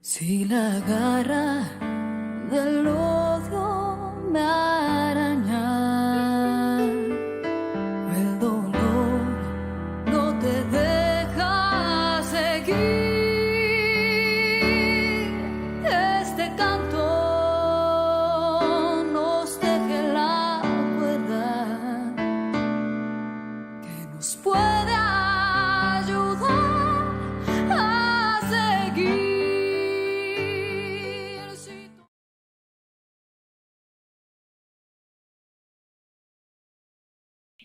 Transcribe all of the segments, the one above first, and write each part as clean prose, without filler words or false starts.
Si la garra del odio me araña, el dolor no te deja seguir. Este canto nos teje la cuerda que nos puede ayudar a seguir.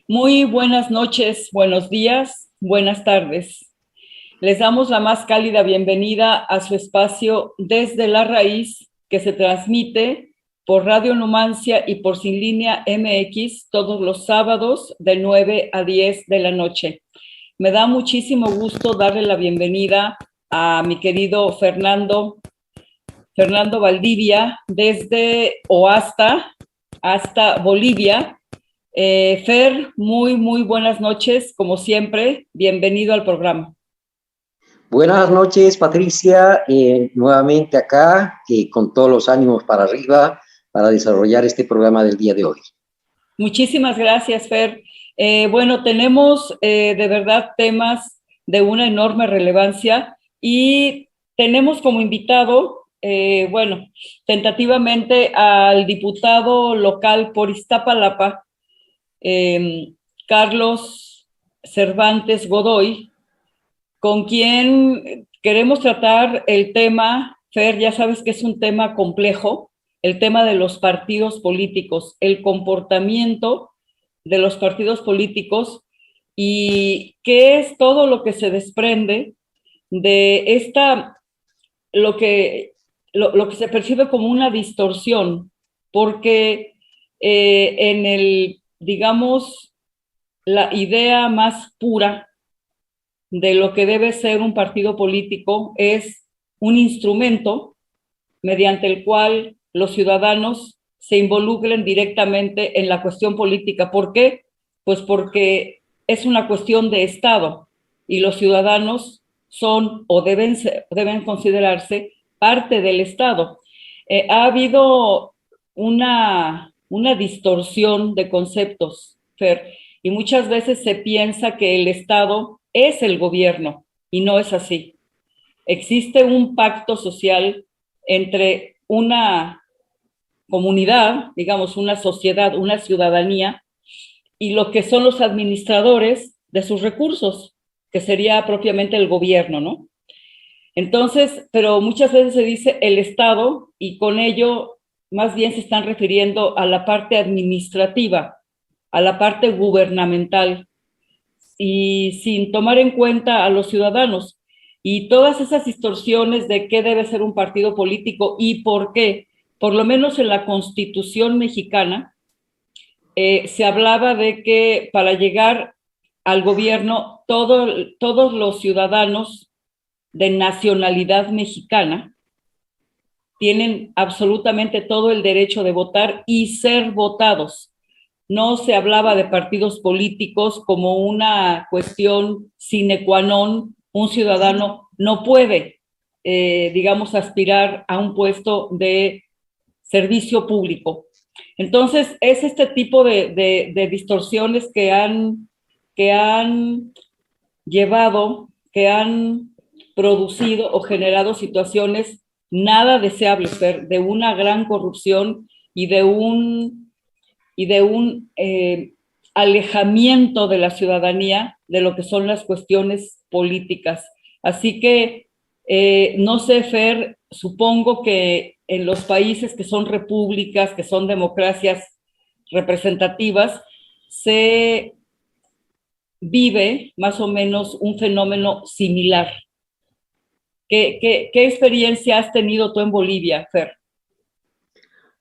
Muy buenas noches, buenos días, buenas tardes. Les damos la más cálida bienvenida a su espacio Desde la Raíz, que se transmite por Radio Numancia y por Sin Línea MX todos los sábados de 9 a 10 de la noche. Me da muchísimo gusto darle la bienvenida a mi querido Fernando Valdivia desde o hasta Bolivia. Fer, muy buenas noches, como siempre, bienvenido al programa. Buenas noches, Patricia, nuevamente acá, con todos los ánimos para arriba para desarrollar este programa del día de hoy. Muchísimas gracias, Fer. Bueno, tenemos de verdad temas de una enorme relevancia y tenemos como invitado, tentativamente al diputado local por Iztapalapa, Carlos Cervantes Godoy, con quien queremos tratar el tema. Fer, ya sabes que es un tema complejo, el tema de los partidos políticos, el comportamiento de los partidos políticos y qué es todo lo que se desprende de lo que se percibe como una distorsión, porque digamos, la idea más pura de lo que debe ser un partido político es un instrumento mediante el cual los ciudadanos se involucren directamente en la cuestión política. ¿Por qué? Pues porque es una cuestión de Estado y los ciudadanos son o deben considerarse parte del Estado. Ha habido una distorsión de conceptos, Fer, y muchas veces se piensa que el Estado es el gobierno y no es así. Existe un pacto social entre una comunidad, digamos, una sociedad, una ciudadanía, y lo que son los administradores de sus recursos, que sería propiamente el gobierno, ¿no? Entonces, pero muchas veces se dice el Estado y con ello más bien se están refiriendo a la parte administrativa, a la parte gubernamental, y sin tomar en cuenta a los ciudadanos. Y todas esas distorsiones de qué debe ser un partido político y por qué, por lo menos en la Constitución mexicana, se hablaba de que para llegar al gobierno todos los ciudadanos de nacionalidad mexicana tienen absolutamente todo el derecho de votar y ser votados. No se hablaba de partidos políticos como una cuestión sine qua non. Un ciudadano no puede, digamos, aspirar a un puesto de servicio público. Entonces, es este tipo de distorsiones que han llevado, que han producido o generado situaciones nada deseables, de una gran corrupción y de un alejamiento de la ciudadanía de lo que son las cuestiones políticas. Así que, no sé, Fer, supongo que en los países que son repúblicas, que son democracias representativas, se vive más o menos un fenómeno similar. ¿Qué experiencia has tenido tú en Bolivia, Fer?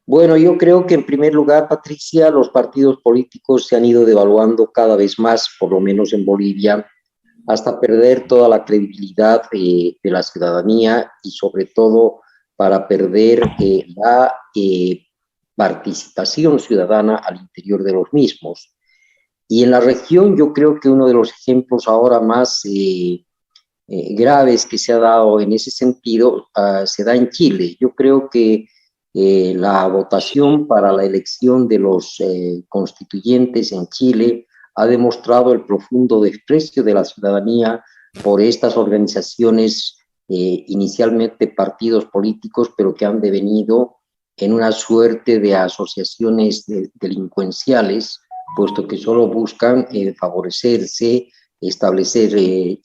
Bueno, yo creo que en primer lugar, Patricia, los partidos políticos se han ido devaluando cada vez más, por lo menos en Bolivia, hasta perder toda la credibilidad de la ciudadanía y sobre todo para perder la participación ciudadana al interior de los mismos. Y en la región yo creo que uno de los ejemplos ahora más graves que se ha dado en ese sentido se da en Chile. Yo creo que la votación para la elección de los constituyentes en Chile ha demostrado el profundo desprecio de la ciudadanía por estas organizaciones, inicialmente partidos políticos, pero que han devenido en una suerte de asociaciones delincuenciales, puesto que solo buscan favorecerse, establecer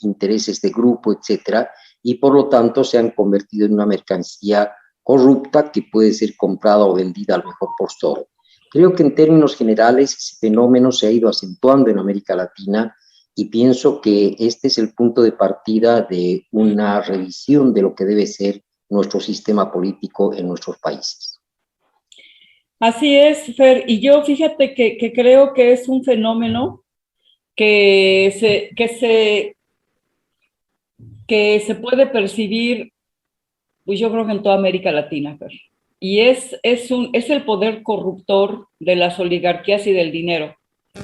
intereses de grupo, etcétera, y por lo tanto se han convertido en una mercancía corrupta que puede ser comprada o vendida al mejor postor. Creo que en términos generales ese fenómeno se ha ido acentuando en América Latina y pienso que este es el punto de partida de una revisión de lo que debe ser nuestro sistema político en nuestros países. Así es, Fer, y yo fíjate que creo que es un fenómeno que se puede percibir, pues yo creo que en toda América Latina, Fer. Y es el poder corruptor de las oligarquías y del dinero.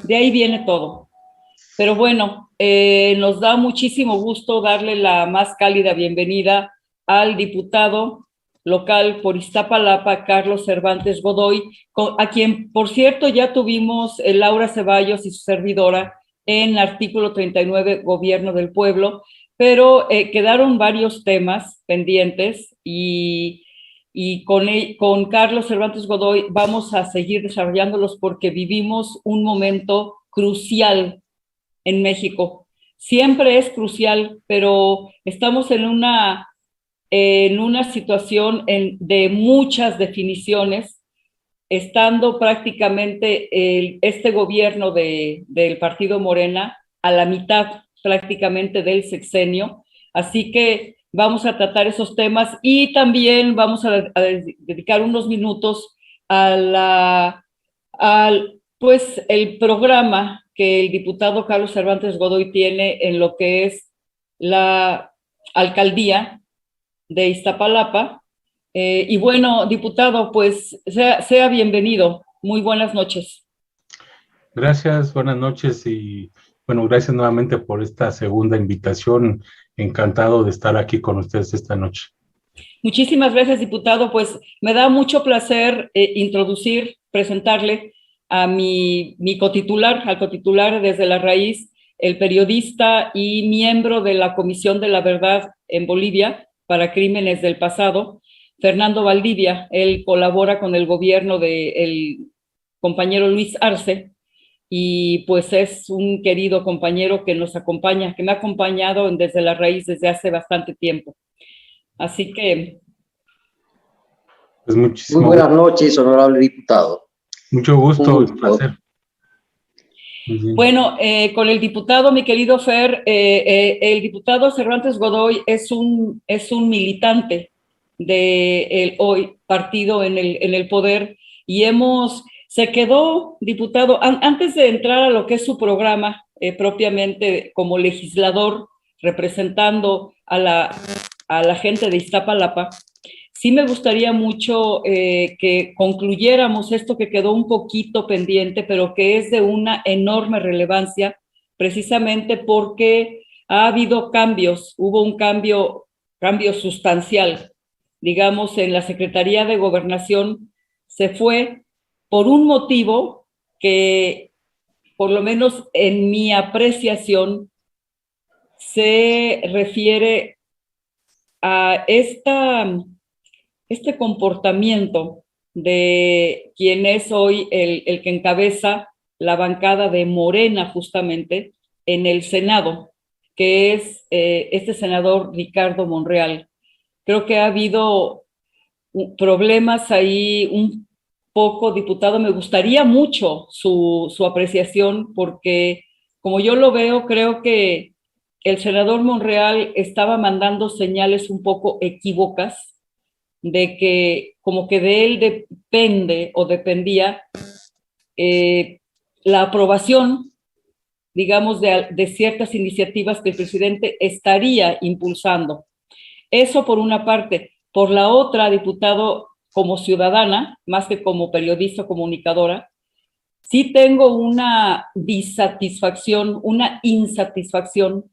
De ahí viene todo. Pero bueno, nos da muchísimo gusto darle la más cálida bienvenida al diputado local por Iztapalapa, Carlos Cervantes Godoy, a quien, por cierto, ya tuvimos Laura Ceballos y su servidora en artículo 39, Gobierno del Pueblo, pero quedaron varios temas pendientes y con Carlos Cervantes Godoy vamos a seguir desarrollándolos porque vivimos un momento crucial en México. Siempre es crucial, pero estamos en una situación de muchas definiciones, estando prácticamente este gobierno del partido Morena a la mitad prácticamente del sexenio, así que vamos a tratar esos temas y también vamos a dedicar unos minutos pues el programa que el diputado Carlos Cervantes Godoy tiene en lo que es la alcaldía de Iztapalapa. Y bueno, diputado, pues sea bienvenido. Muy buenas noches. Gracias, buenas noches y bueno, gracias nuevamente por esta segunda invitación. Encantado de estar aquí con ustedes esta noche. Muchísimas gracias, diputado. Pues me da mucho placer presentarle a mi cotitular, al cotitular Desde la Raíz, el periodista y miembro de la Comisión de la Verdad en Bolivia para Crímenes del Pasado, Fernando Valdivia. Él colabora con el gobierno del compañero Luis Arce y pues es un querido compañero que nos acompaña, que me ha acompañado en Desde la Raíz desde hace bastante tiempo. Así que... Pues muy buenas noches, honorable diputado. Mucho gusto, un placer. Bueno, con el diputado, mi querido Fer, el diputado Cervantes Godoy es un militante del hoy partido en el poder y se quedó, diputado, antes de entrar a lo que es su programa propiamente como legislador representando a la gente de Iztapalapa, sí me gustaría mucho que concluyéramos esto que quedó un poquito pendiente, pero que es de una enorme relevancia, precisamente porque ha habido cambios, hubo un cambio sustancial, digamos, en la Secretaría de Gobernación se fue por un motivo que, por lo menos en mi apreciación, se refiere a este comportamiento de quien es hoy el que encabeza la bancada de Morena justamente en el Senado, que es este senador Ricardo Monreal. Creo que ha habido problemas ahí un poco, diputado. Me gustaría mucho su apreciación porque, como yo lo veo, creo que el senador Monreal estaba mandando señales un poco equívocas de que como que de él depende o dependía la aprobación, digamos, de ciertas iniciativas que el presidente estaría impulsando. Eso por una parte. Por la otra, diputado, como ciudadana, más que como periodista o comunicadora, sí tengo una insatisfacción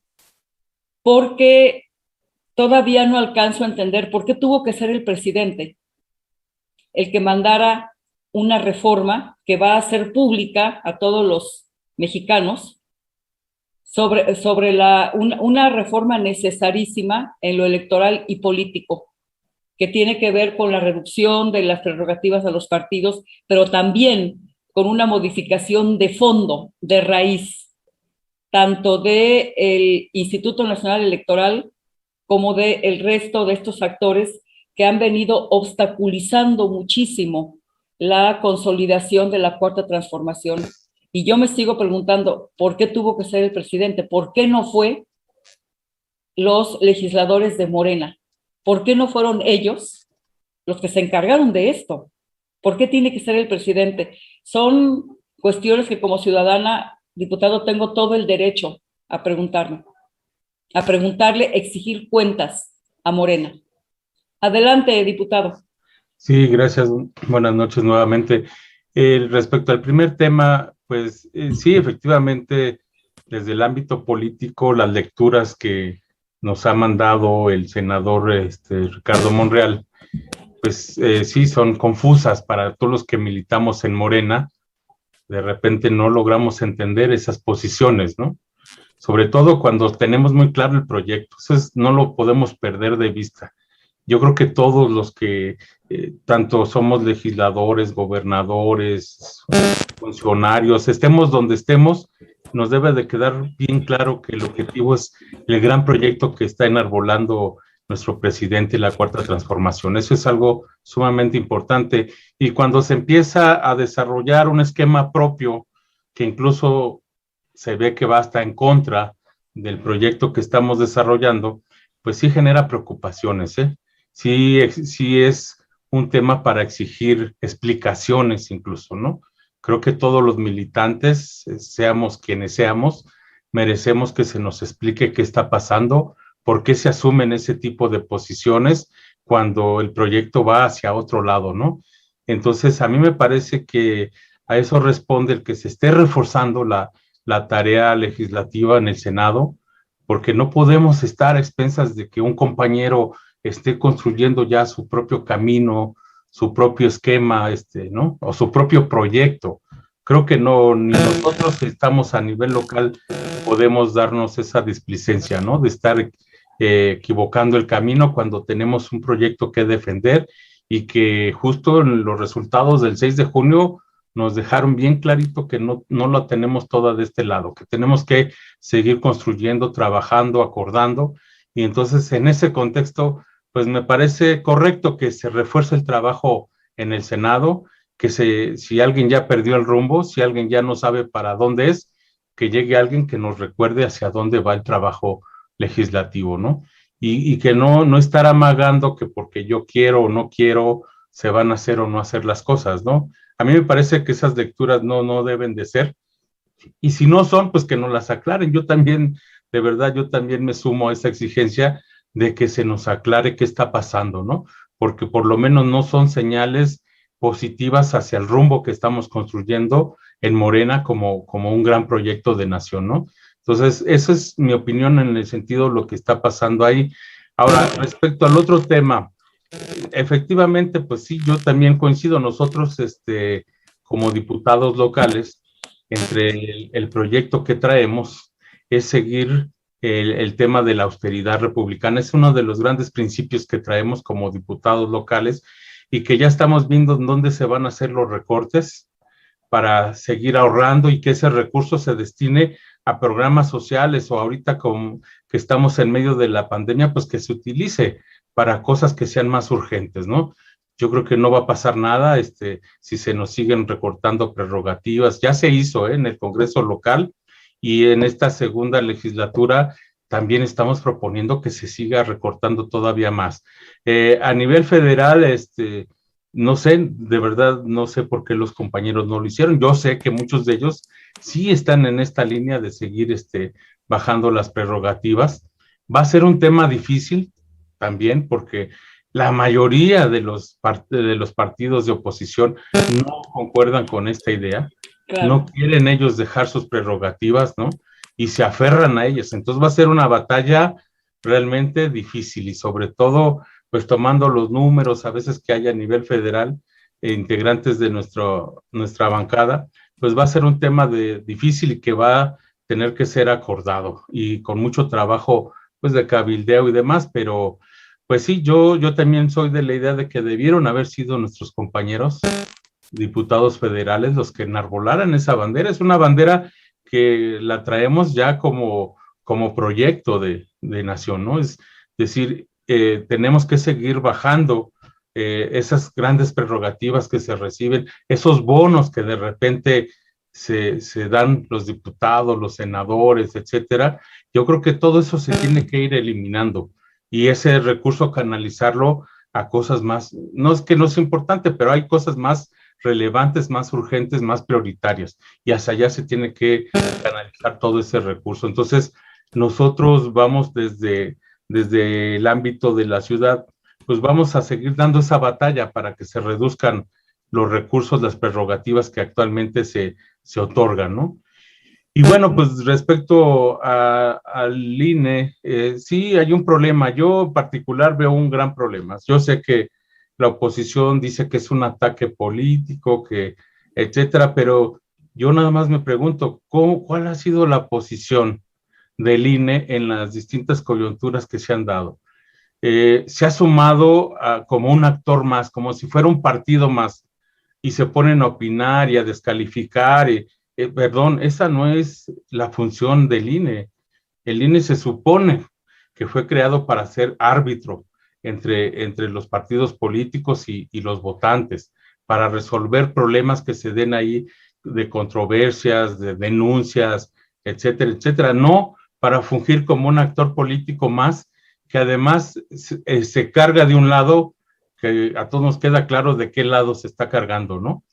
porque todavía no alcanzo a entender por qué tuvo que ser el presidente el que mandara una reforma que va a hacer pública a todos los mexicanos sobre una reforma necesarísima en lo electoral y político, que tiene que ver con la reducción de las prerrogativas a los partidos, pero también con una modificación de fondo, de raíz, tanto del Instituto Nacional Electoral como del resto de estos actores que han venido obstaculizando muchísimo la consolidación de la Cuarta Transformación. Y yo me sigo preguntando, ¿por qué tuvo que ser el presidente? ¿Por qué no fue los legisladores de Morena? ¿Por qué no fueron ellos los que se encargaron de esto? ¿Por qué tiene que ser el presidente? Son cuestiones que como ciudadana, diputado, tengo todo el derecho a preguntarme, a preguntarle, exigir cuentas a Morena. Adelante, diputado. Sí, gracias. Buenas noches nuevamente. Respecto al primer tema, pues sí, efectivamente, desde el ámbito político, las lecturas que nos ha mandado el senador Ricardo Monreal, pues sí, son confusas para todos los que militamos en Morena. De repente no logramos entender esas posiciones, ¿no? Sobre todo cuando tenemos muy claro el proyecto. Eso no lo podemos perder de vista. Yo creo que todos los que tanto somos legisladores, gobernadores, funcionarios, estemos donde estemos, nos debe de quedar bien claro que el objetivo es el gran proyecto que está enarbolando nuestro presidente, la Cuarta Transformación. Eso es algo sumamente importante. Y cuando se empieza a desarrollar un esquema propio, que incluso se ve que va hasta en contra del proyecto que estamos desarrollando, pues sí genera preocupaciones, ¿eh? Sí es un tema para exigir explicaciones incluso, ¿no? Creo que todos los militantes, seamos quienes seamos, merecemos que se nos explique qué está pasando, por qué se asumen ese tipo de posiciones cuando el proyecto va hacia otro lado, ¿no? Entonces, a mí me parece que a eso responde el que se esté reforzando la tarea legislativa en el Senado, porque no podemos estar a expensas de que un compañero esté construyendo ya su propio camino, su propio esquema, ¿no? O su propio proyecto. Creo que no, ni nosotros que estamos a nivel local podemos darnos esa displicencia, ¿no? De estar equivocando el camino cuando tenemos un proyecto que defender y que justo en los resultados del 6 de junio nos dejaron bien clarito que no la tenemos toda de este lado, que tenemos que seguir construyendo, trabajando, acordando. Y entonces en ese contexto, pues me parece correcto que se refuerce el trabajo en el Senado, que si alguien ya perdió el rumbo, si alguien ya no sabe para dónde es, que llegue alguien que nos recuerde hacia dónde va el trabajo legislativo, ¿no? Y que no estar amagando que porque yo quiero o no quiero se van a hacer o no hacer las cosas, ¿no? A mí me parece que esas lecturas no deben de ser, y si no son, pues que nos las aclaren. Yo también, de verdad, yo también me sumo a esa exigencia de que se nos aclare qué está pasando, ¿no? Porque por lo menos no son señales positivas hacia el rumbo que estamos construyendo en Morena como un gran proyecto de nación, ¿no? Entonces, esa es mi opinión en el sentido de lo que está pasando ahí. Ahora, respecto al otro tema, efectivamente, pues sí, yo también coincido. Nosotros, como diputados locales, entre el proyecto que traemos es seguir el tema de la austeridad republicana. Es uno de los grandes principios que traemos como diputados locales y que ya estamos viendo en dónde se van a hacer los recortes para seguir ahorrando y que ese recurso se destine a programas sociales, o ahorita como que estamos en medio de la pandemia, pues que se utilice para cosas que sean más urgentes, ¿no? Yo creo que no va a pasar nada si se nos siguen recortando prerrogativas. Ya se hizo en el Congreso local, y en esta segunda legislatura también estamos proponiendo que se siga recortando todavía más. A nivel federal, no sé, de verdad no sé por qué los compañeros no lo hicieron. Yo sé que muchos de ellos sí están en esta línea de seguir bajando las prerrogativas. Va a ser un tema difícil también, porque la mayoría de los partidos de oposición no concuerdan con esta idea. Claro. No quieren ellos dejar sus prerrogativas, ¿no? Y se aferran a ellas. Entonces va a ser una batalla realmente difícil, y sobre todo, pues tomando los números a veces que hay a nivel federal, integrantes de nuestra bancada, pues va a ser un tema difícil y que va a tener que ser acordado y con mucho trabajo pues de cabildeo y demás, pero pues sí, yo también soy de la idea de que debieron haber sido nuestros compañeros diputados federales los que enarbolaran esa bandera. Es una bandera que la traemos ya como proyecto de nación, ¿no? Es decir, tenemos que seguir bajando esas grandes prerrogativas que se reciben, esos bonos que de repente se dan los diputados, los senadores, etcétera. Yo creo que todo eso se tiene que ir eliminando y ese recurso canalizarlo a cosas más, no es que no sea importante, pero hay cosas más relevantes, más urgentes, más prioritarias, y hacia allá se tiene que canalizar todo ese recurso. Entonces, nosotros vamos desde el ámbito de la ciudad, pues vamos a seguir dando esa batalla para que se reduzcan los recursos, las prerrogativas que actualmente se otorgan, ¿no? Y bueno, pues respecto al INE, sí hay un problema. Yo en particular veo un gran problema. Yo sé que la oposición dice que es un ataque político, que etcétera, pero yo nada más me pregunto, ¿cuál ha sido la posición del INE en las distintas coyunturas que se han dado? Se ha sumado como un actor más, como si fuera un partido más, y se ponen a opinar y a descalificar. Perdón, esa no es la función del INE. El INE se supone que fue creado para ser árbitro entre los partidos políticos y los votantes, para resolver problemas que se den ahí de controversias, de denuncias, etcétera, etcétera. No para fungir como un actor político más, que además se carga de un lado, que a todos nos queda claro de qué lado se está cargando, ¿no?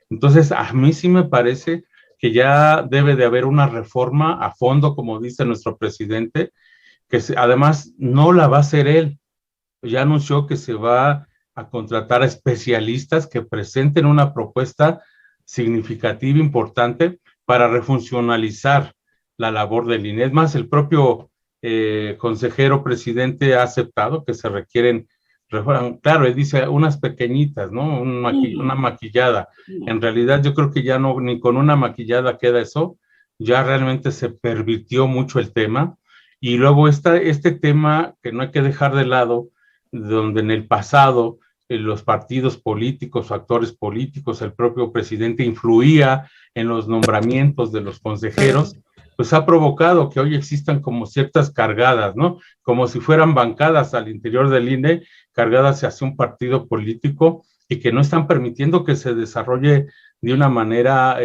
Entonces, a mí sí me parece que ya debe de haber una reforma a fondo, como dice nuestro presidente, que además no la va a hacer él. Ya anunció que se va a contratar a especialistas que presenten una propuesta significativa, importante, para refuncionalizar la labor del INE. Es más, el propio consejero presidente ha aceptado que se requieren reformas. Claro, él dice unas pequeñitas, ¿no? Una maquillada. En realidad yo creo que ya no, ni con una maquillada queda eso, ya realmente se pervirtió mucho el tema. Y luego este tema que no hay que dejar de lado, donde en el pasado los partidos políticos o actores políticos, el propio presidente influía en los nombramientos de los consejeros, pues ha provocado que hoy existan como ciertas cargadas, ¿no? Como si fueran bancadas al interior del INE, cargadas hacia un partido político y que no están permitiendo que se desarrolle de una manera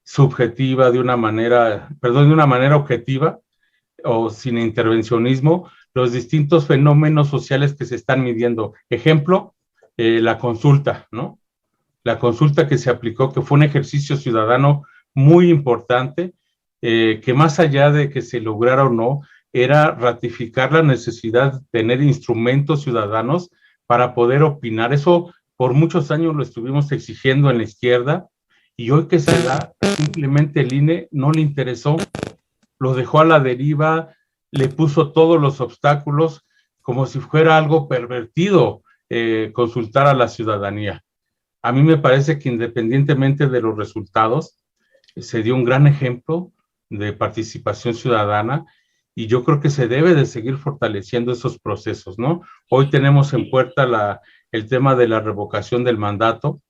subjetiva, de una manera objetiva o sin intervencionismo, los distintos fenómenos sociales que se están midiendo. Ejemplo, la consulta, ¿no? La consulta que se aplicó, que fue un ejercicio ciudadano muy importante, que más allá de que se lograra o no, era ratificar la necesidad de tener instrumentos ciudadanos para poder opinar. Eso por muchos años lo estuvimos exigiendo en la izquierda, y hoy que se da, simplemente el INE no le interesó, lo dejó a la deriva, le puso todos los obstáculos, como si fuera algo pervertido consultar a la ciudadanía. A mí me parece que independientemente de los resultados, se dio un gran ejemplo de participación ciudadana, y yo creo que se debe de seguir fortaleciendo esos procesos, ¿no? Hoy tenemos en puerta el tema de la revocación del mandato,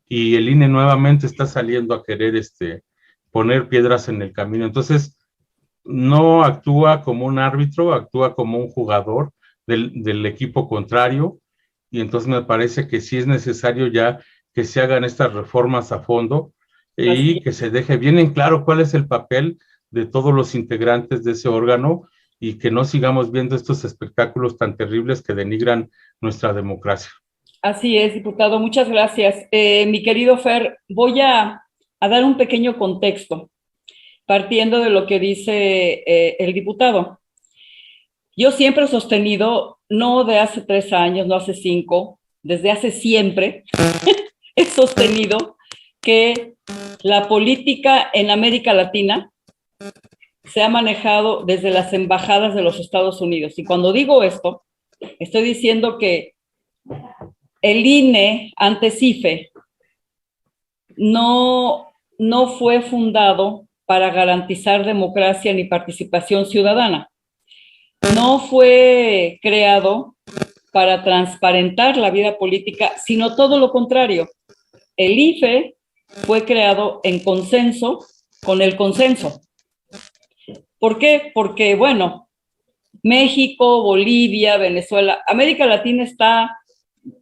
y el INE nuevamente está saliendo a querer poner piedras en el camino. Entonces, no actúa como un árbitro, actúa como un jugador del equipo contrario, y entonces me parece que sí es necesario ya que se hagan estas reformas a fondo y que se deje bien en claro cuál es el papel de todos los integrantes de ese órgano, y que no sigamos viendo estos espectáculos tan terribles que denigran nuestra democracia. Así es, diputado, muchas gracias. Mi querido Fer, voy a dar un pequeño contexto, partiendo de lo que dice el diputado. Yo siempre he sostenido, no de hace 3 años, no hace 5, desde hace siempre, he sostenido que la política en América Latina se ha manejado desde las embajadas de los Estados Unidos. Y cuando digo esto, estoy diciendo que el INE, antes IFE, no fue fundado para garantizar democracia ni participación ciudadana. No fue creado para transparentar la vida política, sino todo lo contrario. El IFE fue creado en consenso con el consenso. ¿Por qué? Porque, bueno, México, Bolivia, Venezuela, América Latina está,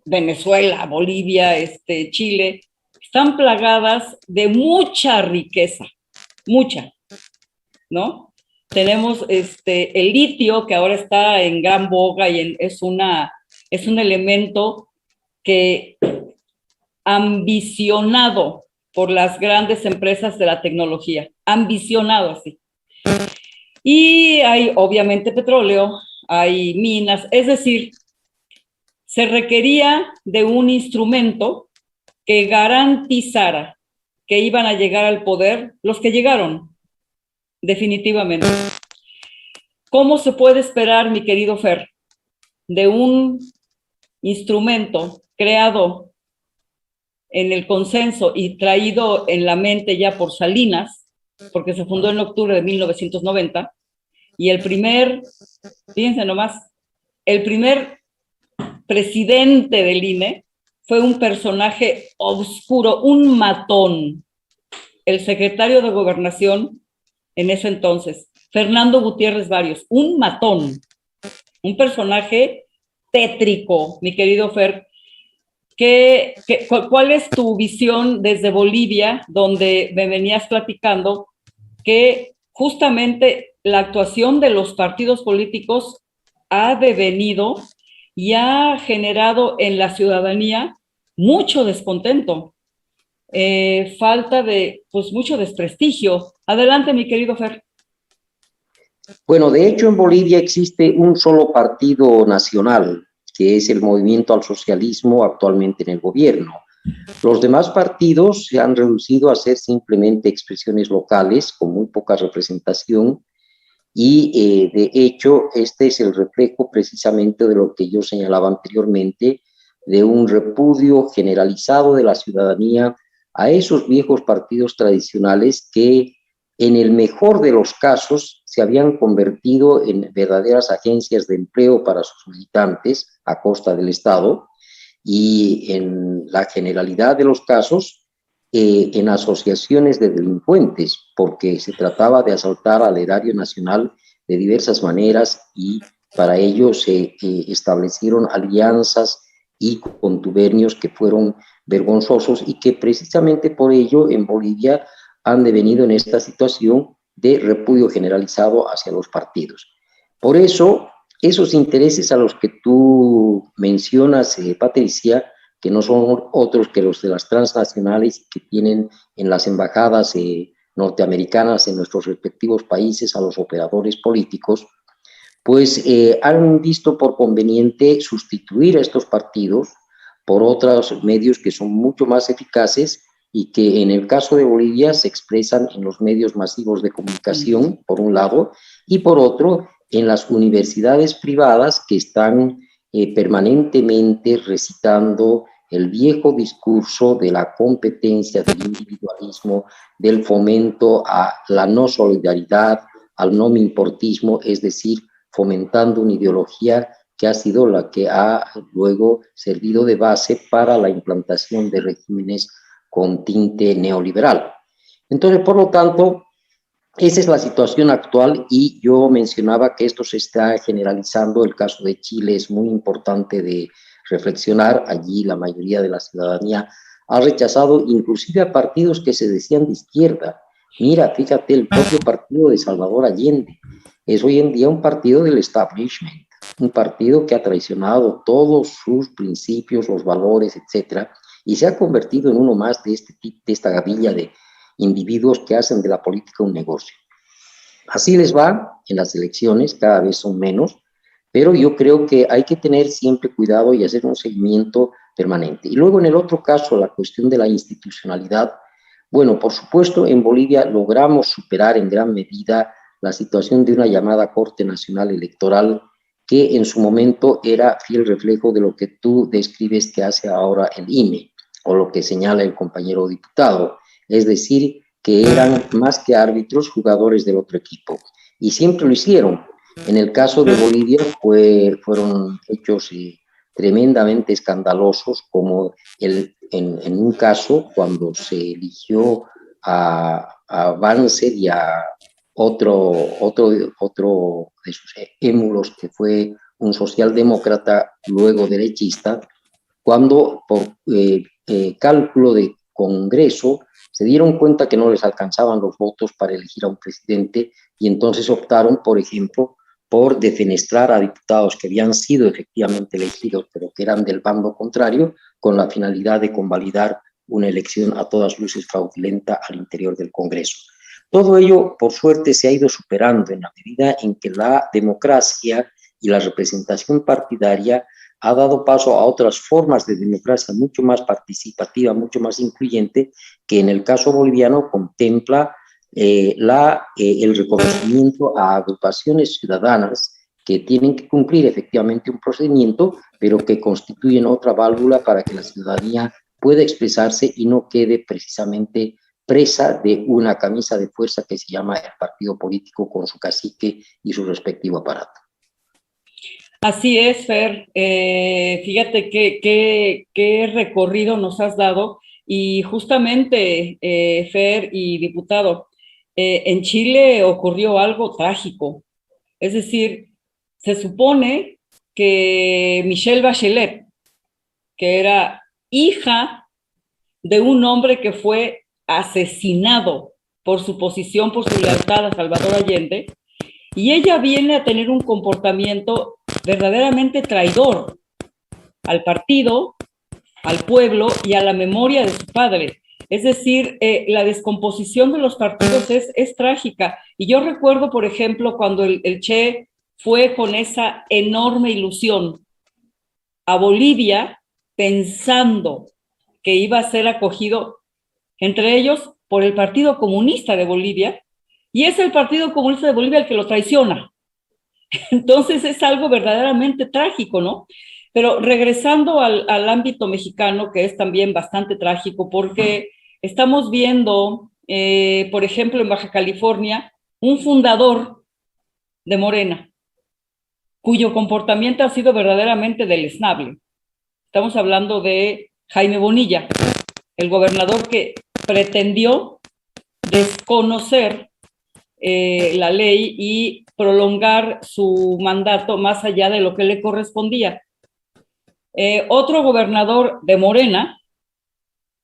Venezuela, Bolivia, Chile, están plagadas de mucha riqueza, mucha, ¿no? Tenemos el litio, que ahora está en gran boga y es un elemento que ambicionado por las grandes empresas de la tecnología, ambicionado así. Y hay obviamente petróleo, hay minas, es decir, se requería de un instrumento que garantizara que iban a llegar al poder los que llegaron, definitivamente. ¿Cómo se puede esperar, mi querido Fer, de un instrumento creado en el consenso y traído en la mente ya por Salinas, porque se fundó en octubre de 1990, y fíjense nomás, el primer presidente del INE fue un personaje oscuro, un matón, el secretario de Gobernación en ese entonces, Fernando Gutiérrez Barrios, un matón, un personaje tétrico, mi querido Fer. ¿Cuál es tu visión desde Bolivia, donde me venías platicando que justamente la actuación de los partidos políticos ha devenido y ha generado en la ciudadanía mucho descontento, falta de, pues, mucho desprestigio? Adelante, mi querido Fer. Bueno, de hecho en Bolivia existe un solo partido nacional, que es el Movimiento al Socialismo actualmente en el gobierno. Los demás partidos se han reducido a ser simplemente expresiones locales con muy poca representación y de hecho este es el reflejo precisamente de lo que yo señalaba anteriormente, de un repudio generalizado de la ciudadanía a esos viejos partidos tradicionales que en el mejor de los casos se habían convertido en verdaderas agencias de empleo para sus militantes a costa del Estado y en la generalidad de los casos en asociaciones de delincuentes, porque se trataba de asaltar al erario nacional de diversas maneras y para ello se establecieron alianzas y contubernios que fueron vergonzosos y que precisamente por ello en Bolivia han devenido en esta situación de repudio generalizado hacia los partidos. Por eso, esos intereses a los que tú mencionas, Patricia, que no son otros que los de las transnacionales que tienen en las embajadas norteamericanas en nuestros respectivos países a los operadores políticos, pues han visto por conveniente sustituir a estos partidos por otros medios que son mucho más eficaces y que en el caso de Bolivia se expresan en los medios masivos de comunicación, por un lado, y por otro, en las universidades privadas que están permanentemente recitando el viejo discurso de la competencia, del individualismo, del fomento a la no solidaridad, al no me importismo, es decir, fomentando una ideología que ha sido la que ha luego servido de base para la implantación de regímenes con tinte neoliberal. Entonces, por lo tanto, esa es la situación actual y yo mencionaba que esto se está generalizando. El caso de Chile es muy importante de reflexionar. Allí la mayoría de la ciudadanía ha rechazado inclusive a partidos que se decían de izquierda. Mira, fíjate, el propio partido de Salvador Allende es hoy en día un partido del establishment, un partido que ha traicionado todos sus principios, los valores, etcétera, y se ha convertido en uno más de esta gavilla de individuos que hacen de la política un negocio. Así les va en las elecciones, cada vez son menos, pero yo creo que hay que tener siempre cuidado y hacer un seguimiento permanente. Y luego en el otro caso, la cuestión de la institucionalidad. Bueno, por supuesto, en Bolivia logramos superar en gran medida la situación de una llamada Corte Nacional Electoral que en su momento era fiel reflejo de lo que tú describes que hace ahora el INE, o lo que señala el compañero diputado, es decir, que eran más que árbitros, jugadores del otro equipo, y siempre lo hicieron. En el caso de Bolivia fueron hechos tremendamente escandalosos, como en un caso cuando se eligió a Banzer y a otro de sus émulos, que fue un socialdemócrata, luego derechista, cuando por cálculo de Congreso se dieron cuenta que no les alcanzaban los votos para elegir a un presidente y entonces optaron, por ejemplo, por defenestrar a diputados que habían sido efectivamente elegidos, pero que eran del bando contrario, con la finalidad de convalidar una elección a todas luces fraudulenta al interior del Congreso. Todo ello, por suerte, se ha ido superando en la medida en que la democracia y la representación partidaria ha dado paso a otras formas de democracia mucho más participativa, mucho más incluyente, que en el caso boliviano contempla el reconocimiento a agrupaciones ciudadanas que tienen que cumplir efectivamente un procedimiento, pero que constituyen otra válvula para que la ciudadanía pueda expresarse y no quede precisamente presa de una camisa de fuerza que se llama el partido político con su cacique y su respectivo aparato. Así es, Fer. Fíjate qué recorrido nos has dado y justamente, Fer y diputado, en Chile ocurrió algo trágico. Es decir, se supone que Michelle Bachelet, que era hija de un hombre que fue asesinado por su posición, por su lealtad a Salvador Allende, y ella viene a tener un comportamiento verdaderamente traidor al partido, al pueblo y a la memoria de su padre. Es decir, la descomposición de los partidos es trágica. Y yo recuerdo, por ejemplo, cuando el Che fue con esa enorme ilusión a Bolivia, pensando que iba a ser acogido, entre ellos, por el Partido Comunista de Bolivia, y es el Partido Comunista de Bolivia el que lo traiciona. Entonces es algo verdaderamente trágico, ¿no? Pero regresando al ámbito mexicano, que es también bastante trágico, porque estamos viendo, por ejemplo, en Baja California, un fundador de Morena, cuyo comportamiento ha sido verdaderamente deleznable. Estamos hablando de Jaime Bonilla, el gobernador que pretendió desconocer la ley y prolongar su mandato más allá de lo que le correspondía. Otro gobernador de Morena,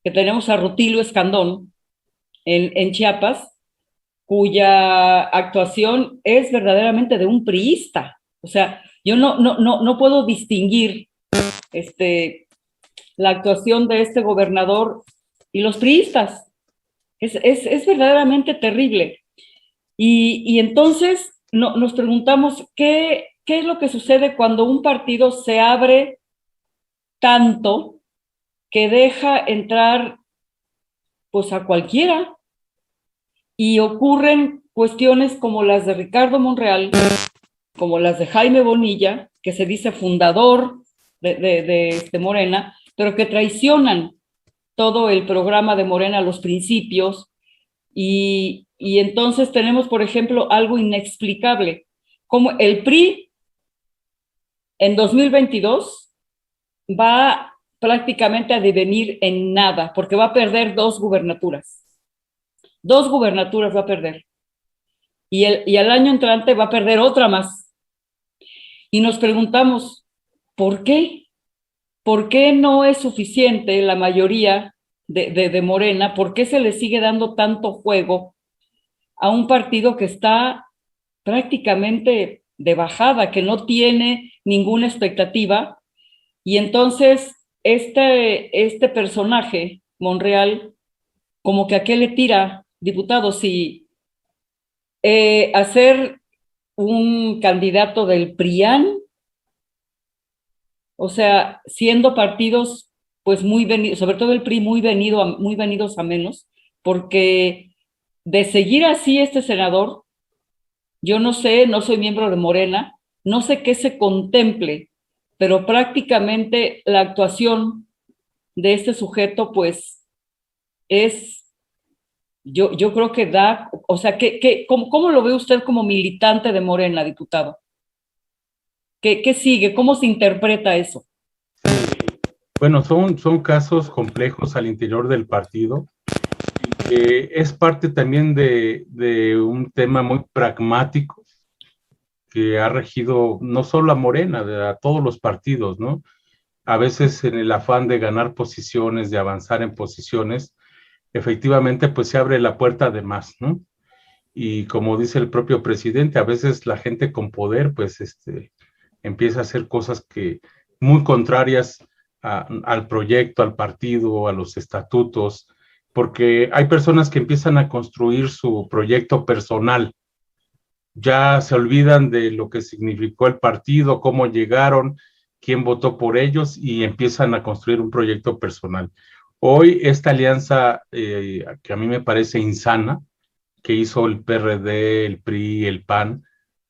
que tenemos a Rutilio Escandón en Chiapas, cuya actuación es verdaderamente de un priista. O sea, yo no puedo distinguir la actuación de este gobernador y los priistas. Es verdaderamente terrible. Y entonces nos preguntamos, ¿qué es lo que sucede cuando un partido se abre tanto que deja entrar pues a cualquiera? Y ocurren cuestiones como las de Ricardo Monreal, como las de Jaime Bonilla, que se dice fundador de Morena, pero que traicionan todo el programa de Morena, los principios, y entonces tenemos, por ejemplo, algo inexplicable, como el PRI en 2022 va prácticamente a devenir en nada, porque va a perder 2 gubernaturas. 2 gubernaturas va a perder. Y al año entrante va a perder otra más. Y nos preguntamos, ¿por qué? ¿Por qué no es suficiente la mayoría de Morena? ¿Por qué se le sigue dando tanto juego a un partido que está prácticamente de bajada, que no tiene ninguna expectativa? Y entonces este personaje, Monreal, como que a qué le tira, diputado, si hacer un candidato del PRIAN, o sea, siendo partidos pues muy venidos, sobre todo el PRI muy venidos a menos, porque de seguir así este senador Yo no sé, no soy miembro de Morena, no sé qué se contemple, pero prácticamente la actuación de este sujeto, pues, yo creo que da, o sea, ¿cómo lo ve usted como militante de Morena, diputado? ¿Qué sigue? ¿Cómo se interpreta eso? Bueno, son casos complejos al interior del partido. Es parte también de un tema muy pragmático que ha regido no solo a Morena, a todos los partidos, ¿no? A veces en el afán de ganar posiciones, de avanzar en posiciones, efectivamente pues se abre la puerta de más, ¿no? Y como dice el propio presidente, a veces la gente con poder pues empieza a hacer cosas que muy contrarias al proyecto, al partido, a los estatutos, porque hay personas que empiezan a construir su proyecto personal, ya se olvidan de lo que significó el partido, cómo llegaron, quién votó por ellos y empiezan a construir un proyecto personal. Hoy esta alianza que a mí me parece insana, que hizo el PRD, el PRI, el PAN,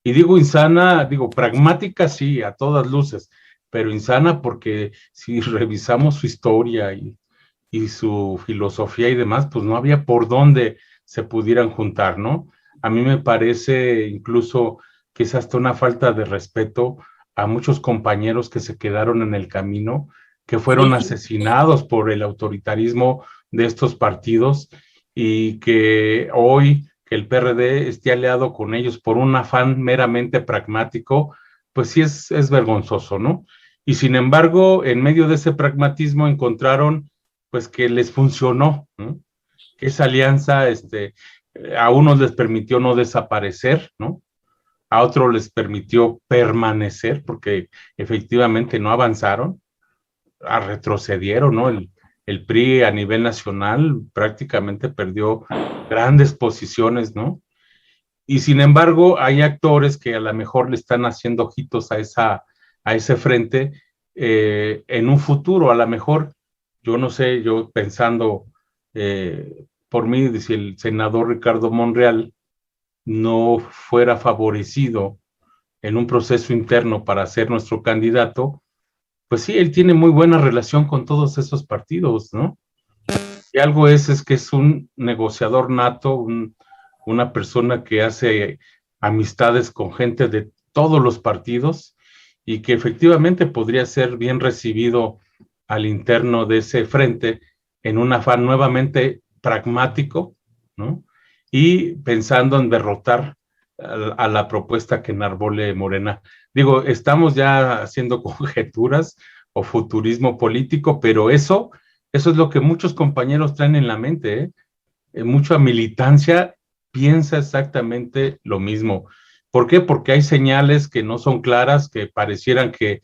y digo insana, digo pragmática sí, a todas luces, pero insana porque si revisamos su historia y su filosofía y demás, pues no había por dónde se pudieran juntar, ¿no? A mí me parece incluso que es hasta una falta de respeto a muchos compañeros que se quedaron en el camino, que fueron asesinados por el autoritarismo de estos partidos y que hoy que el PRD esté aliado con ellos por un afán meramente pragmático, pues sí es vergonzoso, ¿no? Y sin embargo, en medio de ese pragmatismo encontraron pues que les funcionó, ¿no? Que esa alianza a unos les permitió no desaparecer, ¿no? A otros les permitió permanecer porque efectivamente no avanzaron, retrocedieron, ¿no? El PRI a nivel nacional prácticamente perdió grandes posiciones, ¿no? Y sin embargo, hay actores que a lo mejor le están haciendo ojitos a ese frente en un futuro, a lo mejor, yo no sé, yo pensando por mí, si el senador Ricardo Monreal no fuera favorecido en un proceso interno para ser nuestro candidato, pues sí, él tiene muy buena relación con todos esos partidos, ¿no? Y algo es que es un negociador nato, una persona que hace amistades con gente de todos los partidos y que efectivamente podría ser bien recibido al interno de ese frente en un afán nuevamente pragmático, ¿no? Y pensando en derrotar a la propuesta que enarbole Morena. Digo, estamos ya haciendo conjeturas o futurismo político, pero eso es lo que muchos compañeros traen en la mente, ¿eh? Mucha militancia piensa exactamente lo mismo. ¿Por qué? Porque hay señales que no son claras, que parecieran que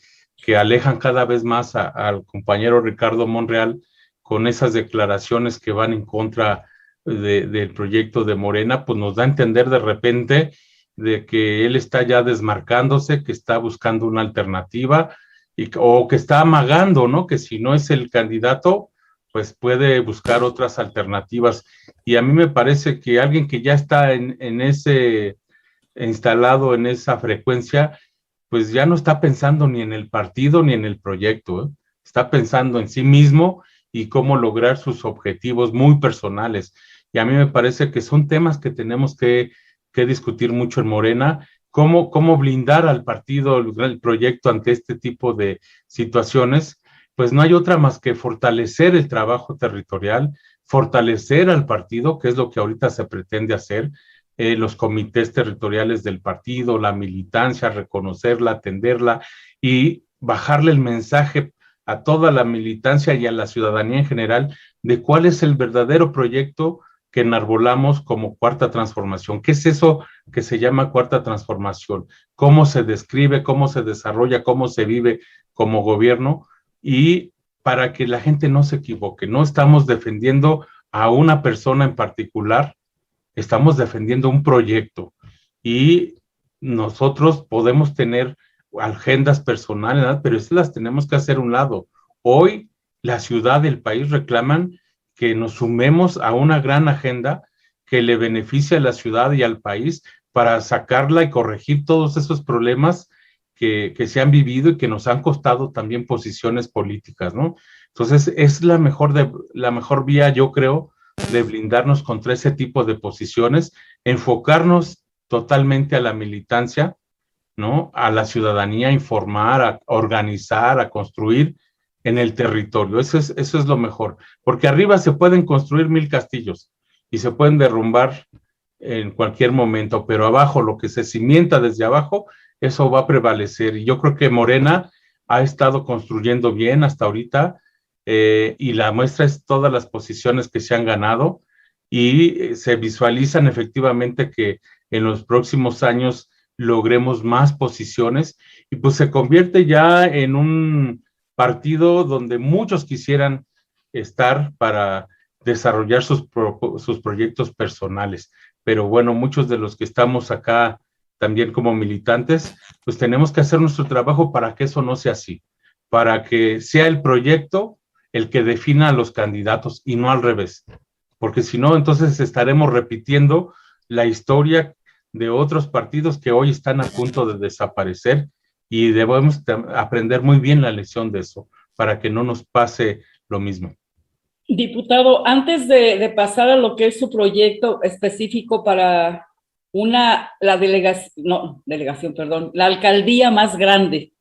alejan cada vez más al compañero Ricardo Monreal con esas declaraciones que van en contra del proyecto de Morena, pues nos da a entender de repente de que él está ya desmarcándose, que está buscando una alternativa o que está amagando, ¿no? Que si no es el candidato, pues puede buscar otras alternativas. Y a mí me parece que alguien que ya está instalado en esa frecuencia, pues ya no está pensando ni en el partido ni en el proyecto, ¿eh? Está pensando en sí mismo y cómo lograr sus objetivos muy personales. Y a mí me parece que son temas que tenemos que discutir mucho en Morena, cómo blindar al partido, el proyecto ante este tipo de situaciones. Pues no hay otra más que fortalecer el trabajo territorial, fortalecer al partido, que es lo que ahorita se pretende hacer, los comités territoriales del partido, la militancia, reconocerla, atenderla y bajarle el mensaje a toda la militancia y a la ciudadanía en general de cuál es el verdadero proyecto que enarbolamos como Cuarta Transformación. ¿Qué es eso que se llama Cuarta Transformación? ¿Cómo se describe, cómo se desarrolla, cómo se vive como gobierno? Y para que la gente no se equivoque, no estamos defendiendo a una persona en particular, estamos defendiendo un proyecto y nosotros podemos tener agendas personales, ¿verdad? Pero esas las tenemos que hacer a un lado. Hoy la ciudad y el país reclaman que nos sumemos a una gran agenda que le beneficie a la ciudad y al país para sacarla y corregir todos esos problemas que se han vivido y que nos han costado también posiciones políticas, ¿no? Entonces, es la mejor vía, yo creo, de blindarnos contra ese tipo de posiciones, enfocarnos totalmente a la militancia, ¿no? A la ciudadanía, a informar, a organizar, a construir en el territorio. Eso es lo mejor, porque arriba se pueden construir 1000 castillos y se pueden derrumbar en cualquier momento, pero abajo, lo que se cimienta desde abajo, eso va a prevalecer. Y yo creo que Morena ha estado construyendo bien hasta ahorita, y la muestra es todas las posiciones que se han ganado, y se visualizan efectivamente que en los próximos años logremos más posiciones, y pues se convierte ya en un partido donde muchos quisieran estar para desarrollar sus proyectos personales. Pero bueno, muchos de los que estamos acá también como militantes, pues tenemos que hacer nuestro trabajo para que eso no sea así, para que sea el proyecto el que defina a los candidatos y no al revés, porque si no, entonces estaremos repitiendo la historia de otros partidos que hoy están a punto de desaparecer, y debemos aprender muy bien la lección de eso, para que no nos pase lo mismo. Diputado, antes de pasar a lo que es su proyecto específico para la alcaldía más grande,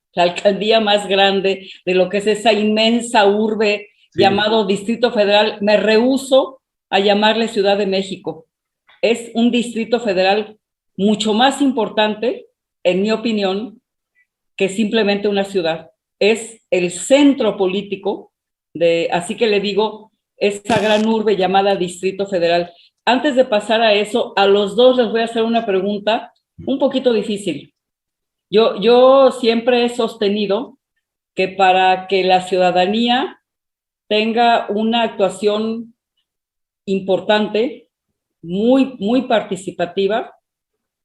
de lo que es esa inmensa urbe llamado Distrito Federal, me rehúso a llamarle Ciudad de México. Es un distrito federal mucho más importante, en mi opinión, que simplemente una ciudad. Es el centro político así que le digo, esa gran urbe llamada Distrito Federal. Antes de pasar a eso, a los dos les voy a hacer una pregunta un poquito difícil. Yo siempre he sostenido que para que la ciudadanía tenga una actuación importante, muy participativa,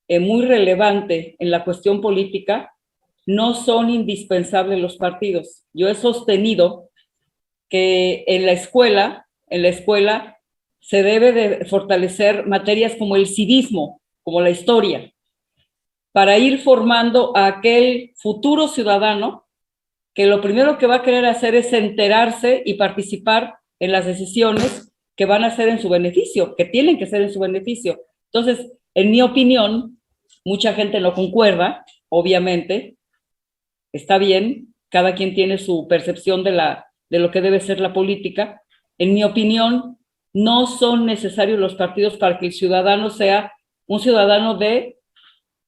muy relevante en la cuestión política, no son indispensables los partidos. Yo he sostenido que en la escuela se debe de fortalecer materias como el civismo, como la historia, para ir formando a aquel futuro ciudadano que lo primero que va a querer hacer es enterarse y participar en las decisiones que van a ser en su beneficio, que tienen que ser en su beneficio. Entonces, en mi opinión, mucha gente no concuerda, obviamente, está bien, cada quien tiene su percepción de lo que debe ser la política. En mi opinión, no son necesarios los partidos para que el ciudadano sea un ciudadano de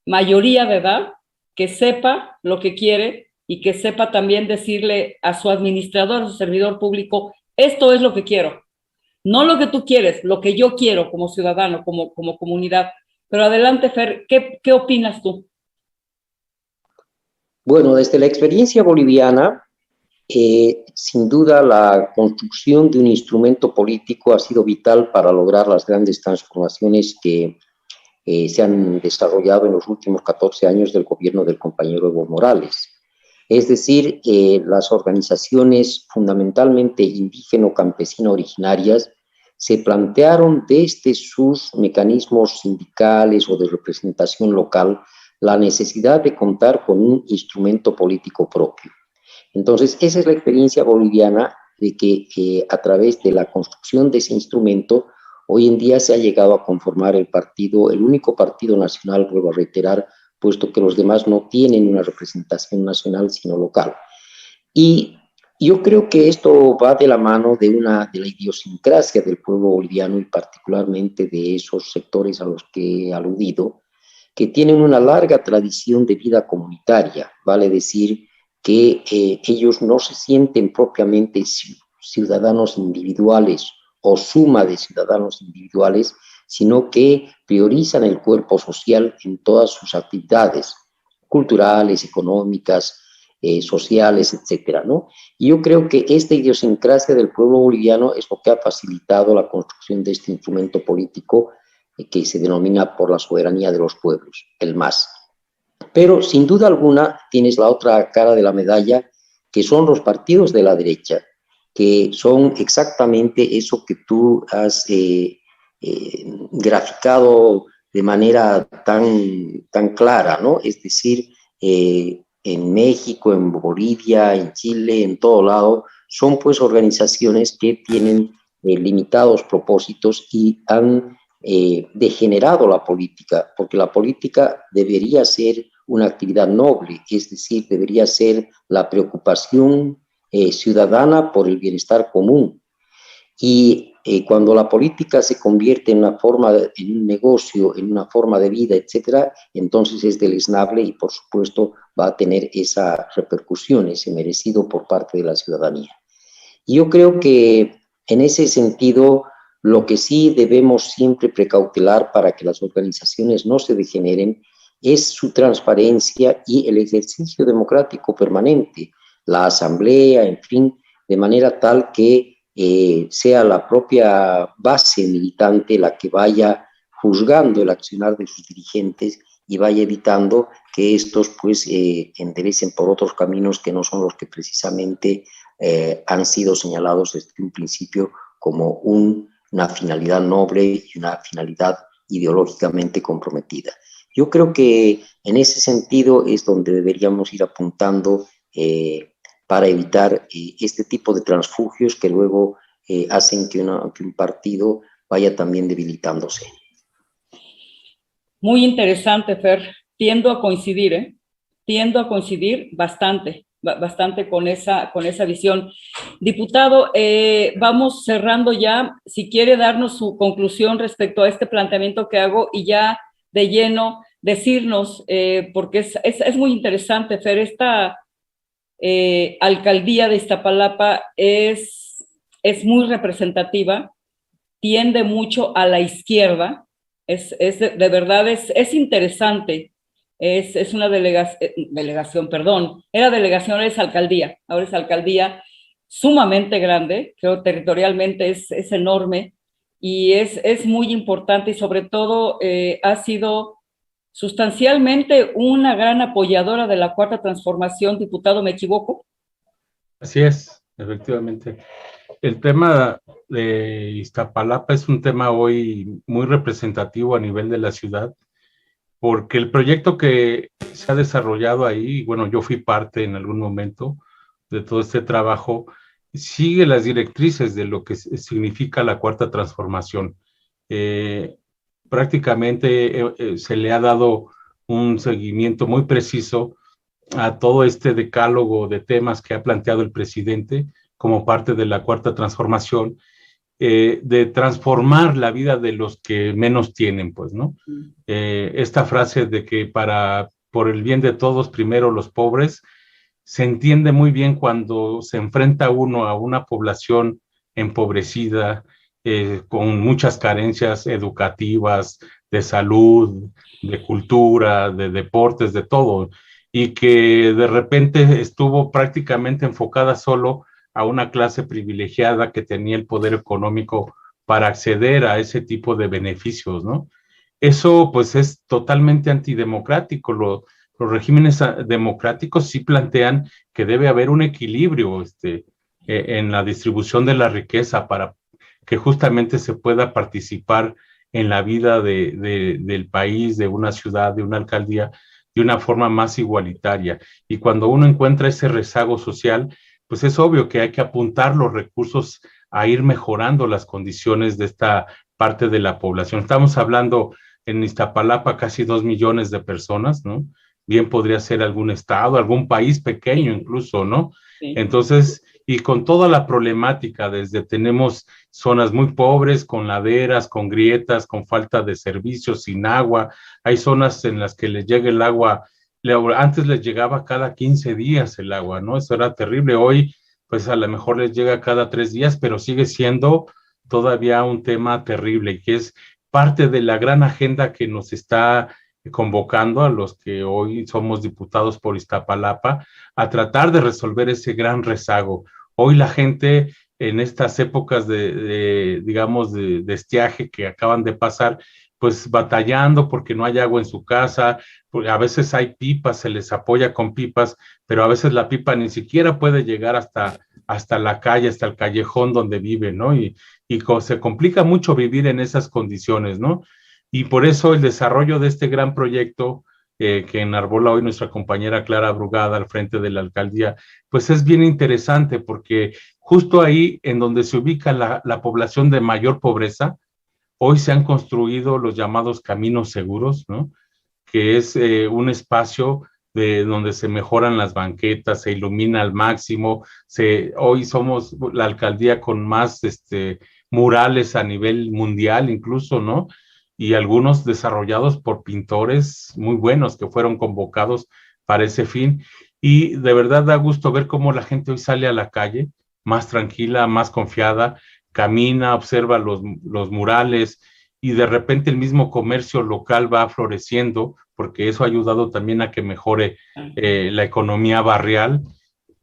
mayoría de edad, que sepa lo que quiere y que sepa también decirle a su administrador, a su servidor público, esto es lo que quiero, no lo que tú quieres, lo que yo quiero como ciudadano, como comunidad. Pero adelante, Fer, ¿qué opinas tú? Bueno, desde la experiencia boliviana, sin duda la construcción de un instrumento político ha sido vital para lograr las grandes transformaciones que se han desarrollado en los últimos 14 años del gobierno del compañero Evo Morales. Es decir, las organizaciones fundamentalmente indígeno-campesino originarias se plantearon desde sus mecanismos sindicales o de representación local la necesidad de contar con un instrumento político propio. Entonces, esa es la experiencia boliviana de que a través de la construcción de ese instrumento, hoy en día se ha llegado a conformar el único partido nacional, vuelvo a reiterar, puesto que los demás no tienen una representación nacional, sino local. Y yo creo que esto va de la mano de la idiosincrasia del pueblo boliviano y particularmente de esos sectores a los que he aludido, que tienen una larga tradición de vida comunitaria, vale decir que ellos no se sienten propiamente ciudadanos individuales o suma de ciudadanos individuales, sino que priorizan el cuerpo social en todas sus actividades culturales, económicas, sociales, etcétera, ¿no? Y yo creo que esta idiosincrasia del pueblo boliviano es lo que ha facilitado la construcción de este instrumento político que se denomina por la soberanía de los pueblos, el MAS. Pero sin duda alguna tienes la otra cara de la medalla, que son los partidos de la derecha, que son exactamente eso que tú has graficado de manera tan clara, ¿no? Es decir, en México, en Bolivia, en Chile, en todo lado, son pues organizaciones que tienen limitados propósitos y han degenerado la política, porque la política debería ser una actividad noble, es decir, debería ser la preocupación ciudadana por el bienestar común. Y cuando la política se convierte en en un negocio, en una forma de vida, etcétera, entonces es deleznable y, por supuesto, va a tener esa repercusión, ese merecido por parte de la ciudadanía. Y yo creo que en ese sentido, lo que sí debemos siempre precautelar para que las organizaciones no se degeneren es su transparencia y el ejercicio democrático permanente, la asamblea, en fin, de manera tal que sea la propia base militante la que vaya juzgando el accionar de sus dirigentes y vaya evitando que estos pues enderecen por otros caminos que no son los que precisamente han sido señalados desde un principio como una finalidad noble y una finalidad ideológicamente comprometida. Yo creo que en ese sentido es donde deberíamos ir apuntando para evitar este tipo de transfugios que luego hacen que un partido vaya también debilitándose. Muy interesante, Fer. Tiendo a coincidir bastante con esa visión. Diputado, vamos cerrando ya. Si quiere darnos su conclusión respecto a este planteamiento que hago y ya de lleno decirnos, porque es muy interesante, Fer, esta alcaldía de Iztapalapa es muy representativa, tiende mucho a la izquierda, de verdad es interesante, es una delegación, perdón, era delegación, ahora es alcaldía sumamente grande, creo territorialmente es enorme y es muy importante y sobre todo ha sido sustancialmente una gran apoyadora de la Cuarta Transformación. Diputado, ¿me equivoco? Así es, efectivamente. El tema de Iztapalapa es un tema hoy muy representativo a nivel de la ciudad, porque el proyecto que se ha desarrollado ahí, bueno, yo fui parte en algún momento de todo este trabajo, sigue las directrices de lo que significa la Cuarta Transformación. Prácticamente se le ha dado un seguimiento muy preciso a todo este decálogo de temas que ha planteado el presidente como parte de la Cuarta Transformación, de transformar la vida de los que menos tienen, pues, ¿no? Esta frase de que por el bien de todos, primero los pobres, se entiende muy bien cuando se enfrenta uno a una población empobrecida, con muchas carencias educativas, de salud, de cultura, de deportes, de todo, y que de repente estuvo prácticamente enfocada solo a una clase privilegiada que tenía el poder económico para acceder a ese tipo de beneficios, ¿no? Eso pues es totalmente antidemocrático. Los regímenes democráticos sí plantean que debe haber un equilibrio en la distribución de la riqueza para que justamente se pueda participar en la vida del país, de una ciudad, de una alcaldía, de una forma más igualitaria. Y cuando uno encuentra ese rezago social, pues es obvio que hay que apuntar los recursos a ir mejorando las condiciones de esta parte de la población. Estamos hablando en Iztapalapa casi 2 millones de personas, ¿no? Bien podría ser algún estado, algún país pequeño incluso, ¿no? Sí. Entonces, y con toda la problemática, tenemos zonas muy pobres, con laderas, con grietas, con falta de servicios, sin agua. Hay zonas en las que les llega el agua, antes les llegaba cada 15 días el agua, ¿no? Eso era terrible. Hoy, pues a lo mejor les llega cada 3 días, pero sigue siendo todavía un tema terrible y que es parte de la gran agenda que nos está convocando a los que hoy somos diputados por Iztapalapa a tratar de resolver ese gran rezago. Hoy la gente en estas épocas digamos, de estiaje que acaban de pasar, pues batallando porque no hay agua en su casa, porque a veces hay pipas, se les apoya con pipas, pero a veces la pipa ni siquiera puede llegar hasta la calle, hasta el callejón donde vive, ¿no? Y se complica mucho vivir en esas condiciones, ¿no? Y por eso el desarrollo de este gran proyecto que enarbola hoy nuestra compañera Clara Brugada al frente de la alcaldía, pues es bien interesante porque justo ahí en donde se ubica la población de mayor pobreza, hoy se han construido los llamados caminos seguros, ¿no? Que es un espacio donde se mejoran las banquetas, se ilumina al máximo. Hoy somos la alcaldía con más murales a nivel mundial incluso, ¿no? Y algunos desarrollados por pintores muy buenos que fueron convocados para ese fin. Y de verdad da gusto ver cómo la gente hoy sale a la calle más tranquila, más confiada, camina, observa los murales y de repente el mismo comercio local va floreciendo porque eso ha ayudado también a que mejore la economía barrial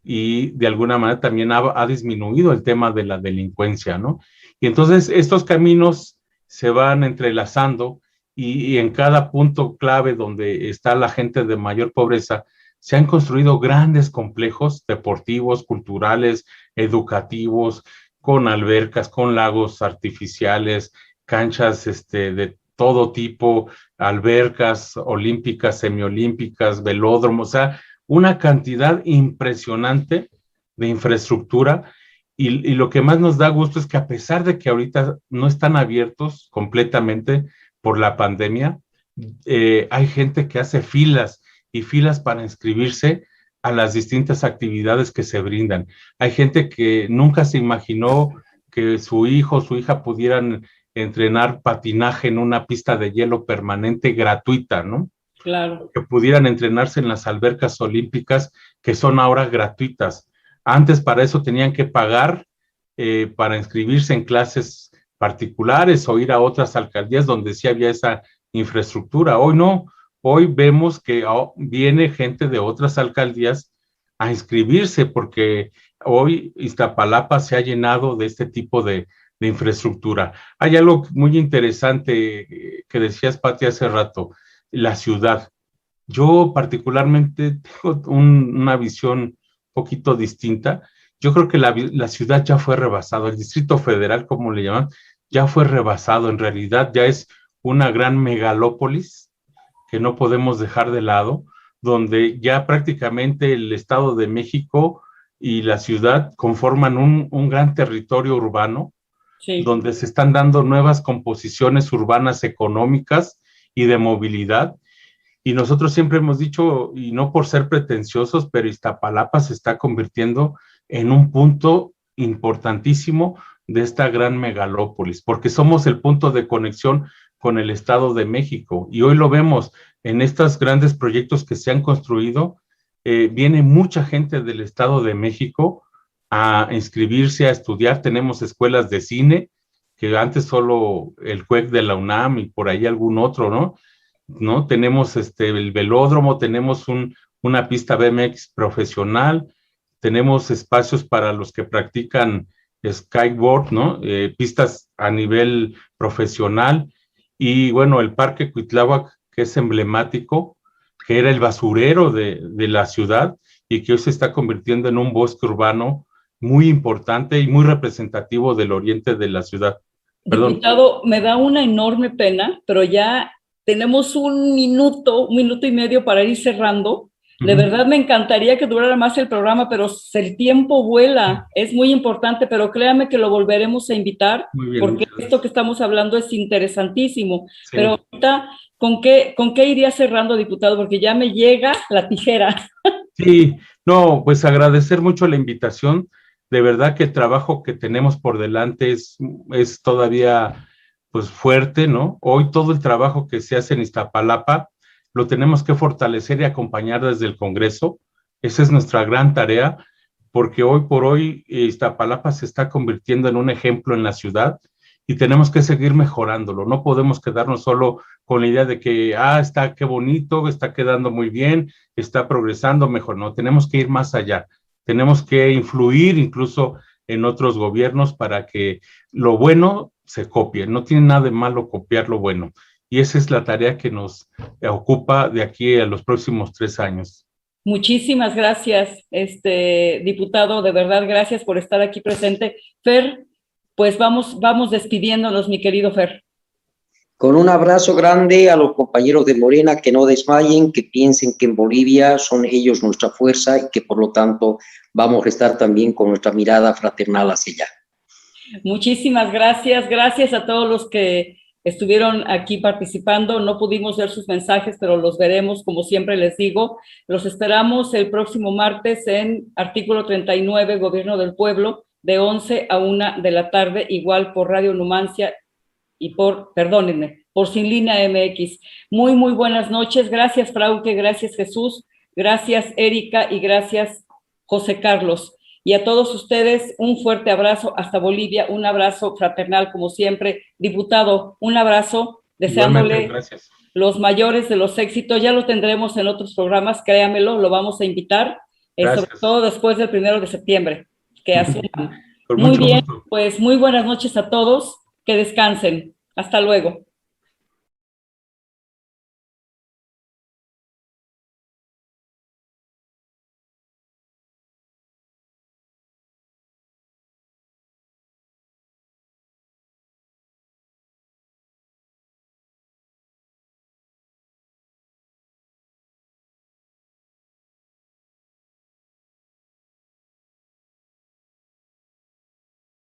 y de alguna manera también ha disminuido el tema de la delincuencia, ¿no? Y entonces estos caminos se van entrelazando y en cada punto clave donde está la gente de mayor pobreza, se han construido grandes complejos deportivos, culturales, educativos, con albercas, con lagos artificiales, canchas de todo tipo, albercas olímpicas, semiolímpicas, velódromos, o sea, una cantidad impresionante de infraestructura y lo que más nos da gusto es que a pesar de que ahorita no están abiertos completamente por la pandemia, hay gente que hace filas y filas para inscribirse a las distintas actividades que se brindan. Hay gente que nunca se imaginó que su hijo o su hija pudieran entrenar patinaje en una pista de hielo permanente gratuita, ¿no? Claro. Que pudieran entrenarse en las albercas olímpicas que son ahora gratuitas. Antes para eso tenían que pagar para inscribirse en clases particulares o ir a otras alcaldías donde sí había esa infraestructura. Hoy no, hoy vemos que viene gente de otras alcaldías a inscribirse porque hoy Iztapalapa se ha llenado de este tipo de infraestructura. Hay algo muy interesante que decías, Pati, hace rato, la ciudad. Yo particularmente tengo una visión un poquito distinta. Yo creo que la ciudad ya fue rebasado, el Distrito Federal, como le llaman, ya fue rebasado. En realidad ya es una gran megalópolis que no podemos dejar de lado, donde ya prácticamente el Estado de México y la ciudad conforman un gran territorio urbano, sí, donde se están dando nuevas composiciones urbanas económicas y de movilidad. Y nosotros siempre hemos dicho, y no por ser pretenciosos, pero Iztapalapa se está convirtiendo en un punto importantísimo de esta gran megalópolis, porque somos el punto de conexión con el Estado de México. Y hoy lo vemos en estos grandes proyectos que se han construido. Viene mucha gente del Estado de México a inscribirse, a estudiar. Tenemos escuelas de cine, que antes solo el CUEC de la UNAM y por ahí algún otro, ¿no? Tenemos el velódromo, tenemos una pista BMX profesional, tenemos espacios para los que practican skateboard, ¿no? Pistas a nivel profesional y bueno, el Parque Cuitláhuac, que es emblemático, que era el basurero de la ciudad y que hoy se está convirtiendo en un bosque urbano muy importante y muy representativo del oriente de la ciudad. Perdón. Diputado, me da una enorme pena, pero ya tenemos un minuto y medio para ir cerrando. De verdad me encantaría que durara más el programa, pero el tiempo vuela, es muy importante, pero créame que lo volveremos a invitar, porque esto que estamos hablando es interesantísimo. Sí. Pero ahorita, ¿con qué iría cerrando, diputado? Porque ya me llega la tijera. Sí, no, pues agradecer mucho la invitación. De verdad que el trabajo que tenemos por delante es todavía pues fuerte, ¿no? Hoy todo el trabajo que se hace en Iztapalapa lo tenemos que fortalecer y acompañar desde el Congreso. Esa es nuestra gran tarea, porque hoy por hoy Iztapalapa se está convirtiendo en un ejemplo en la ciudad y tenemos que seguir mejorándolo. No podemos quedarnos solo con la idea de que, está qué bonito, está quedando muy bien, está progresando mejor. No, tenemos que ir más allá. Tenemos que influir incluso en otros gobiernos para que lo bueno se copie. No tiene nada de malo copiar lo bueno. Y esa es la tarea que nos ocupa de aquí a los próximos 3 años. Muchísimas gracias, diputado. De verdad, gracias por estar aquí presente. Fer, pues vamos despidiéndonos, mi querido Fer. Con un abrazo grande a los compañeros de Morena, que no desmayen, que piensen que en Bolivia son ellos nuestra fuerza y que por lo tanto vamos a estar también con nuestra mirada fraternal hacia allá. Muchísimas gracias. Gracias a todos los que estuvieron aquí participando. No pudimos ver sus mensajes, pero los veremos, como siempre les digo. Los esperamos el próximo martes en Artículo 39, Gobierno del Pueblo, de 11 a 1 de la tarde, igual por Radio Numancia y perdónenme, por Sin Línea MX. Muy, muy buenas noches. Gracias, Frauke, gracias, Jesús, gracias, Erika, y gracias, José Carlos. Y a todos ustedes, un fuerte abrazo hasta Bolivia, un abrazo fraternal, como siempre. Diputado, un abrazo, deseándole los mayores de los éxitos. Ya lo tendremos en otros programas, créamelo, lo vamos a invitar, sobre todo después del 1 de septiembre, que asuman. Muy bien, gusto. Pues muy buenas noches a todos. Que descansen. Hasta luego.